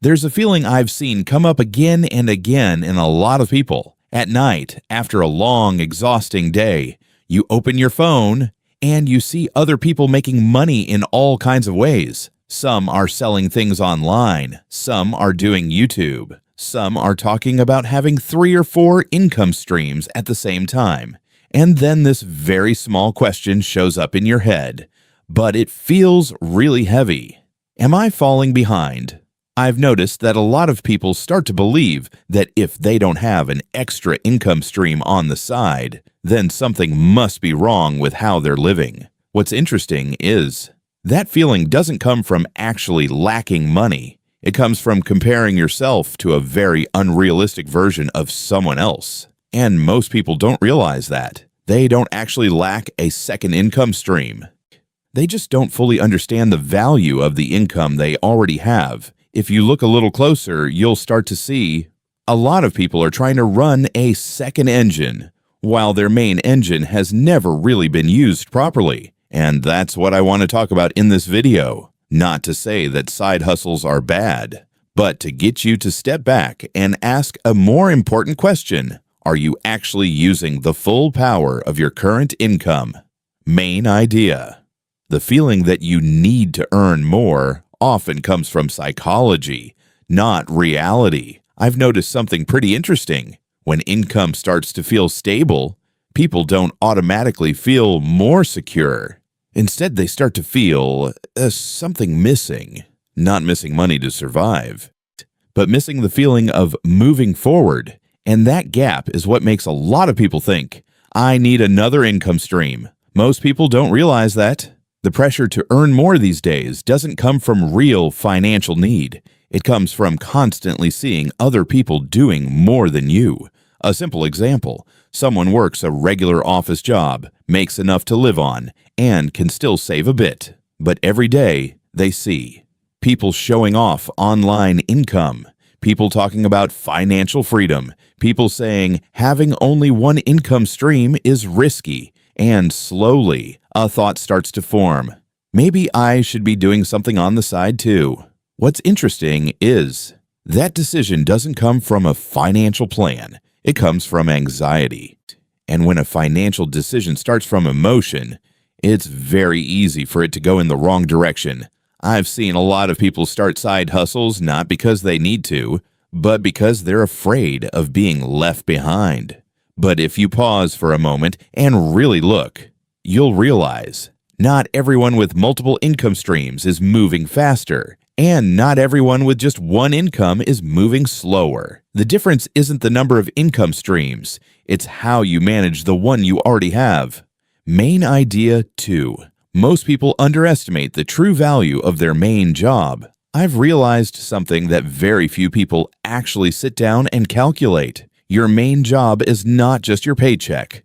There's a feeling I've seen come up again and again in a lot of people. At night, after a long, exhausting day, you open your phone and you see other people making money in all kinds of ways. Some are selling things online. Some are doing YouTube. Some are talking about having 3 or 4 income streams at the same time. And then this very small question shows up in your head, but it feels really heavy. Am I falling behind? I've noticed that a lot of people start to believe that if they don't have an extra income stream on the side, then something must be wrong with how they're living. What's interesting is that feeling doesn't come from actually lacking money. It comes from comparing yourself to a very unrealistic version of someone else. And most people don't realize that. They don't actually lack a second income stream. They just don't fully understand the value of the income they already have. If you look a little closer, you'll start to see a lot of people are trying to run a second engine, while their main engine has never really been used properly. And that's what I want to talk about in this video. Not to say that side hustles are bad, but to get you to step back and ask a more important question. Are you actually using the full power of your current income? Main idea. The feeling that you need to earn more often comes from psychology, not reality. I've noticed something pretty interesting. When income starts to feel stable, people don't automatically feel more secure. Instead, they start to feel something missing. Not missing money to survive, but missing the feeling of moving forward. And that gap is what makes a lot of people think, I need another income stream. Most people don't realize that. The pressure to earn more these days doesn't come from real financial need. It comes from constantly seeing other people doing more than you. A simple example, someone works a regular office job, makes enough to live on, and can still save a bit. But every day, they see people showing off online income, people talking about financial freedom, people saying having only one income stream is risky, and slowly, a thought starts to form. Maybe I should be doing something on the side too. What's interesting is that decision doesn't come from a financial plan. It comes from anxiety. And when a financial decision starts from emotion, it's very easy for it to go in the wrong direction. I've seen a lot of people start side hustles not because they need to, but because they're afraid of being left behind. But if you pause for a moment and really look, you'll realize not everyone with multiple income streams is moving faster, and not everyone with just one income is moving slower. The difference isn't the number of income streams, it's how you manage the one you already have. Main idea 2. Most people underestimate the true value of their main job. I've realized something that very few people actually sit down and calculate. Your main job is not just your paycheck.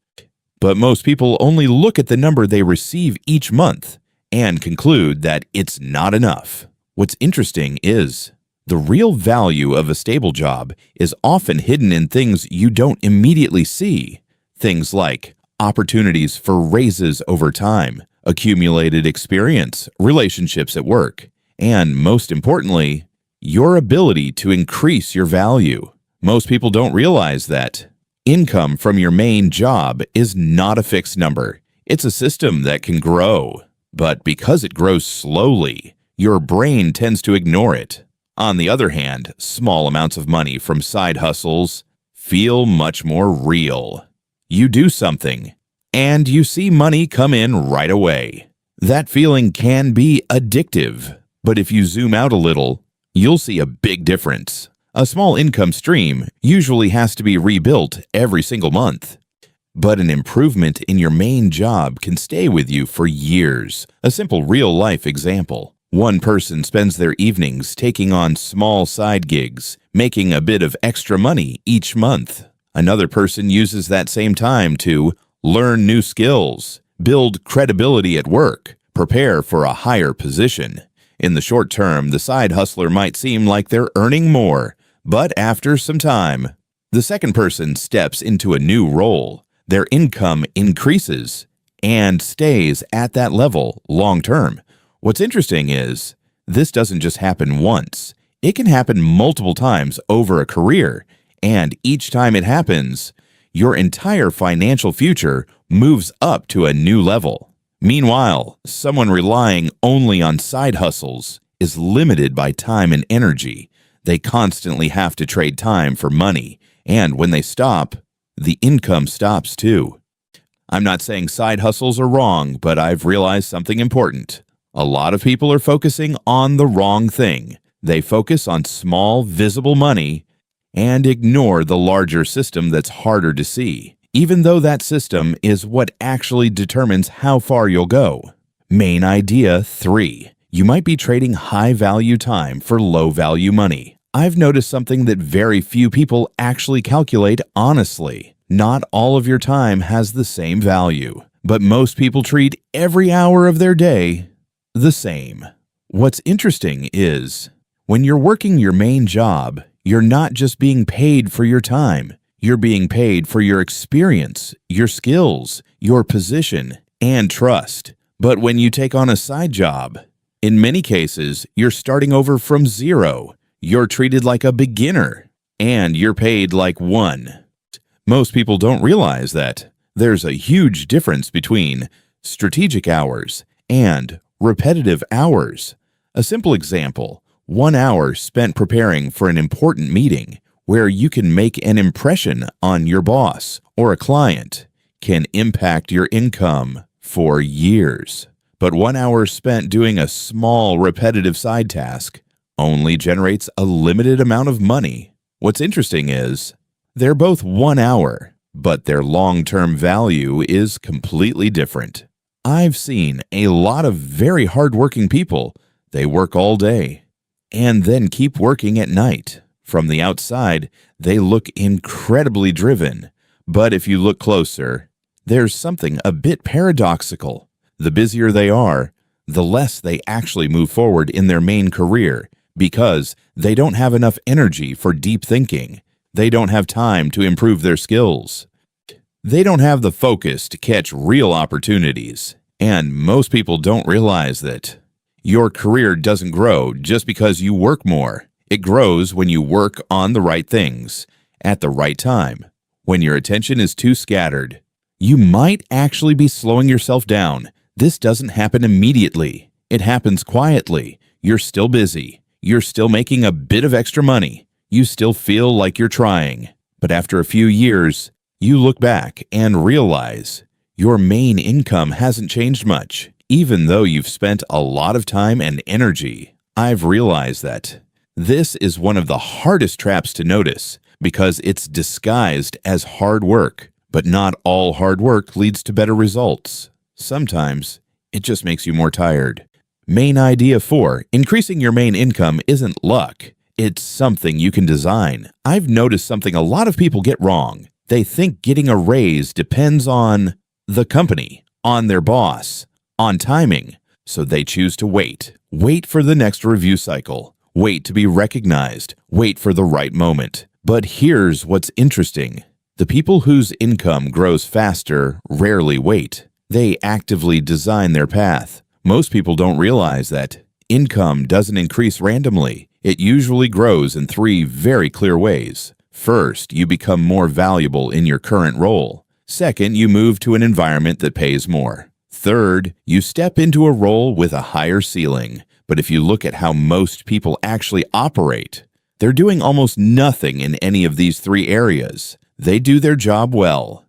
But most people only look at the number they receive each month and conclude that it's not enough. What's interesting is the real value of a stable job is often hidden in things you don't immediately see. Things like opportunities for raises over time, accumulated experience, relationships at work, and most importantly, your ability to increase your value. Most people don't realize that income from your main job is not a fixed number. It's a system that can grow, but because it grows slowly, your brain tends to ignore it. On the other hand, small amounts of money from side hustles feel much more real. You do something, and you see money come in right away. That feeling can be addictive, but if you zoom out a little, you'll see a big difference. A small income stream usually has to be rebuilt every single month. But an improvement in your main job can stay with you for years. A simple real-life example. One person spends their evenings taking on small side gigs, making a bit of extra money each month. Another person uses that same time to learn new skills, build credibility at work, prepare for a higher position. In the short term, the side hustler might seem like they're earning more, but after some time, the second person steps into a new role. Their income increases and stays at that level long term. What's interesting is this doesn't just happen once. It can happen multiple times over a career, and each time it happens, your entire financial future moves up to a new level. Meanwhile, someone relying only on side hustles is limited by time and energy. They constantly have to trade time for money, and when they stop, the income stops too. I'm not saying side hustles are wrong, but I've realized something important. A lot of people are focusing on the wrong thing. They focus on small, visible money and ignore the larger system that's harder to see, even though that system is what actually determines how far you'll go. Main idea 3. You might be trading high-value time for low-value money. I've noticed something that very few people actually calculate honestly. Not all of your time has the same value, but most people treat every hour of their day the same. What's interesting is, when you're working your main job, you're not just being paid for your time. You're being paid for your experience, your skills, your position, and trust. But when you take on a side job, in many cases, you're starting over from zero. You're treated like a beginner, and you're paid like one. Most people don't realize that there's a huge difference between strategic hours and repetitive hours. A simple example: 1 hour spent preparing for an important meeting where you can make an impression on your boss or a client can impact your income for years. But 1 hour spent doing a small repetitive side task only generates a limited amount of money. What's interesting is, they're both 1 hour, but their long-term value is completely different. I've seen a lot of very hardworking people. They work all day and then keep working at night. From the outside, they look incredibly driven, but if you look closer, there's something a bit paradoxical. The busier they are, the less they actually move forward in their main career because they don't have enough energy for deep thinking. They don't have time to improve their skills. They don't have the focus to catch real opportunities. And most people don't realize that your career doesn't grow just because you work more. It grows when you work on the right things at the right time. When your attention is too scattered, you might actually be slowing yourself down. This doesn't happen immediately. It happens quietly. You're still busy. You're still making a bit of extra money. You still feel like you're trying. But after a few years, you look back and realize your main income hasn't changed much, even though you've spent a lot of time and energy. I've realized that this is one of the hardest traps to notice because it's disguised as hard work. But not all hard work leads to better results. Sometimes it just makes you more tired. Main idea 4. Increasing your main income isn't luck. It's something you can design. I've noticed something a lot of people get wrong. They think getting a raise depends on the company, on their boss, on timing. So they choose to wait. Wait for the next review cycle. Wait to be recognized. Wait for the right moment. But here's what's interesting. The people whose income grows faster rarely wait. They actively design their path. Most people don't realize that income doesn't increase randomly. It usually grows in 3 very clear ways. First, you become more valuable in your current role. Second, you move to an environment that pays more. Third, you step into a role with a higher ceiling. But if you look at how most people actually operate, they're doing almost nothing in any of these 3 areas. They do their job well.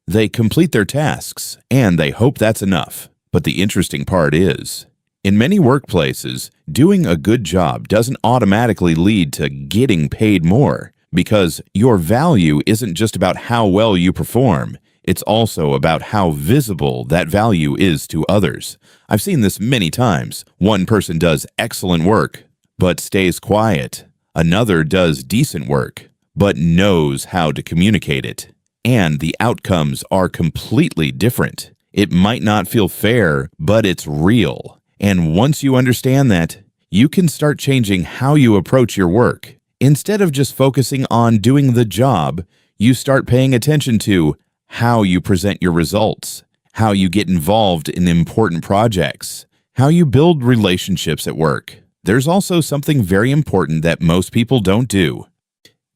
They complete their tasks, and they hope that's enough. But the interesting part is, in many workplaces, doing a good job doesn't automatically lead to getting paid more, because your value isn't just about how well you perform. It's also about how visible that value is to others. I've seen this many times. One person does excellent work, but stays quiet. Another does decent work, but knows how to communicate it. And the outcomes are completely different. It might not feel fair, but it's real. And once you understand that, you can start changing how you approach your work. Instead of just focusing on doing the job, you start paying attention to how you present your results, how you get involved in important projects, how you build relationships at work. there's also something very important that most people don't do,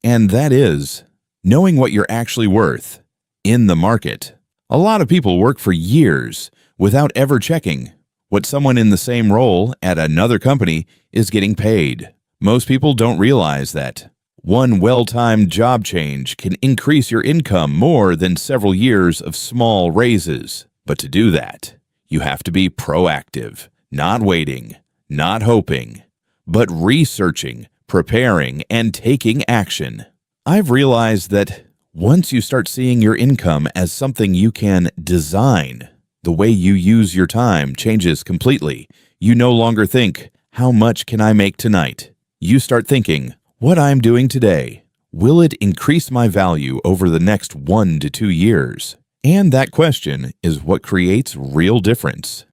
and that is knowing what you're actually worth in the market. A lot of people work for years without ever checking what someone in the same role at another company is getting paid. Most people don't realize that one well-timed job change can increase your income more than several years of small raises. But to do that, you have to be proactive, not waiting, not hoping, but researching, preparing, and taking action. I've realized that once you start seeing your income as something you can design, the way you use your time changes completely. You no longer think, how much can I make tonight? You start thinking, what I'm doing today, will it increase my value over the next 1 to 2 years? And that question is what creates real difference.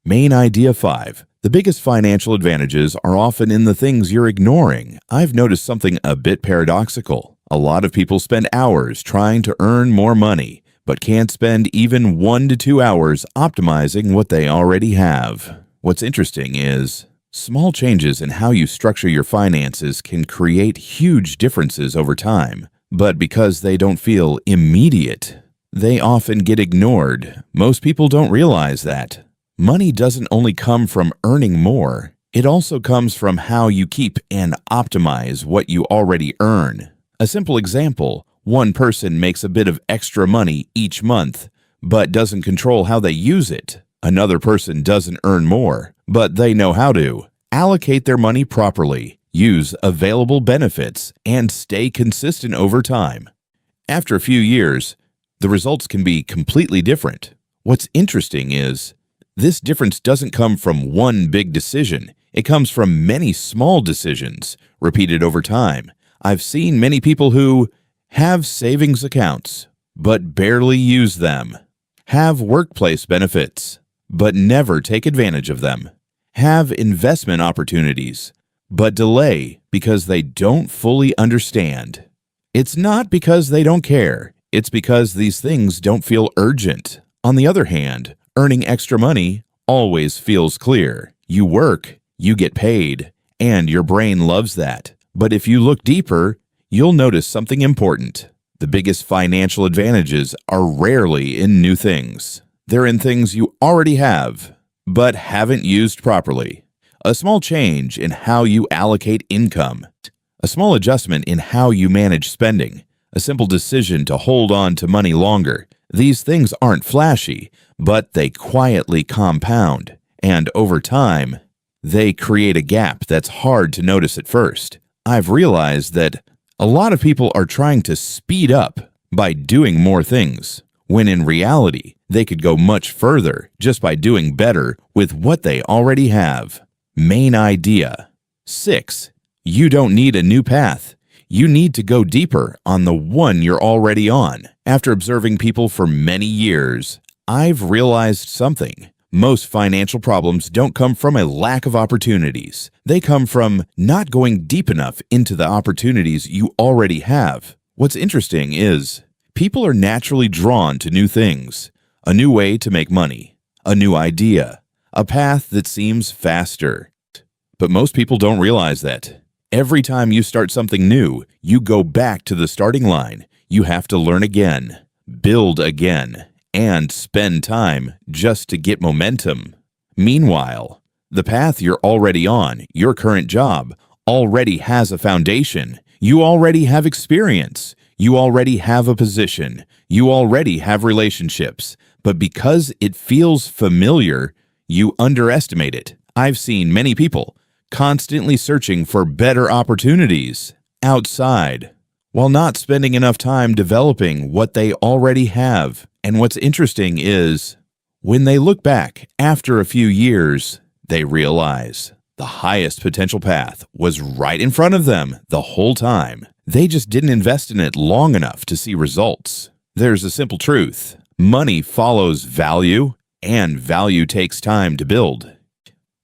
Main idea 5. The biggest financial advantages are often in the things you're ignoring. I've noticed something a bit paradoxical. A lot of people spend hours trying to earn more money, but can't spend even 1 to 2 hours optimizing what they already have. What's interesting is, small changes in how you structure your finances can create huge differences over time, but because they don't feel immediate, they often get ignored. Most people don't realize that money doesn't only come from earning more, it also comes from how you keep and optimize what you already earn. A simple example, one person makes a bit of extra money each month, but doesn't control how they use it. Another person doesn't earn more, but they know how to allocate their money properly, use available benefits, and stay consistent over time. After a few years, the results can be completely different. What's interesting is, this difference doesn't come from one big decision. It comes from many small decisions repeated over time. I've seen many people who have savings accounts, but barely use them, have workplace benefits, but never take advantage of them, have investment opportunities, but delay because they don't fully understand. It's not because they don't care, it's because these things don't feel urgent. On the other hand, earning extra money always feels clear. You work, you get paid, and your brain loves that. But if you look deeper, you'll notice something important. The biggest financial advantages are rarely in new things. They're in things you already have, but haven't used properly. A small change in how you allocate income, a small adjustment in how you manage spending, a simple decision to hold on to money longer. These things aren't flashy, but they quietly compound, and over time, they create a gap that's hard to notice at first. I've realized that a lot of people are trying to speed up by doing more things, when in reality, they could go much further just by doing better with what they already have. Main idea 6. You don't need a new path. You need to go deeper on the one you're already on. After observing people for many years, I've realized something. Most financial problems don't come from a lack of opportunities. They come from not going deep enough into the opportunities you already have. What's interesting is, people are naturally drawn to new things, a new way to make money, a new idea, a path that seems faster. But most people don't realize that. Every time you start something new, you go back to the starting line. You have to learn again, build again, and spend time just to get momentum. Meanwhile, the path you're already on, your current job, already has a foundation. You already have experience. You already have a position. You already have relationships. But because it feels familiar, you underestimate it. I've seen many people constantly searching for better opportunities outside, while not spending enough time developing what they already have. And what's interesting is, when they look back after a few years, they realize the highest potential path was right in front of them the whole time. They just didn't invest in it long enough to see results. There's a simple truth. Money follows value, and value takes time to build.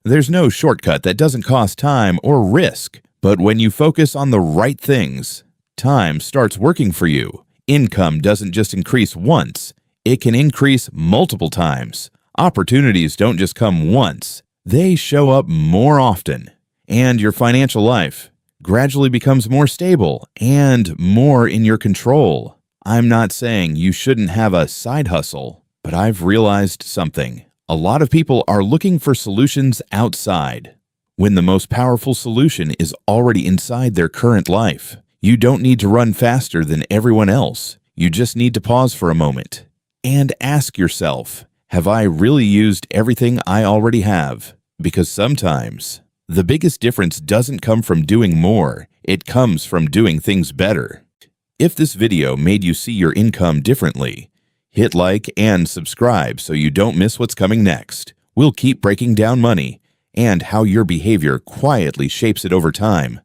There's no shortcut that doesn't cost time or risk, but when you focus on the right things, time starts working for you. Income doesn't just increase once, it can increase multiple times. Opportunities don't just come once, they show up more often. and your financial life gradually becomes more stable and more in your control. I'm not saying you shouldn't have a side hustle, but I've realized something. A lot of people are looking for solutions outside, when the most powerful solution is already inside their current life. You don't need to run faster than everyone else. You just need to pause for a moment and ask yourself, have I really used everything I already have? Because sometimes the biggest difference doesn't come from doing more, it comes from doing things better. If this video made you see your income differently, hit like and subscribe so you don't miss what's coming next. We'll keep breaking down money and how your behavior quietly shapes it over time.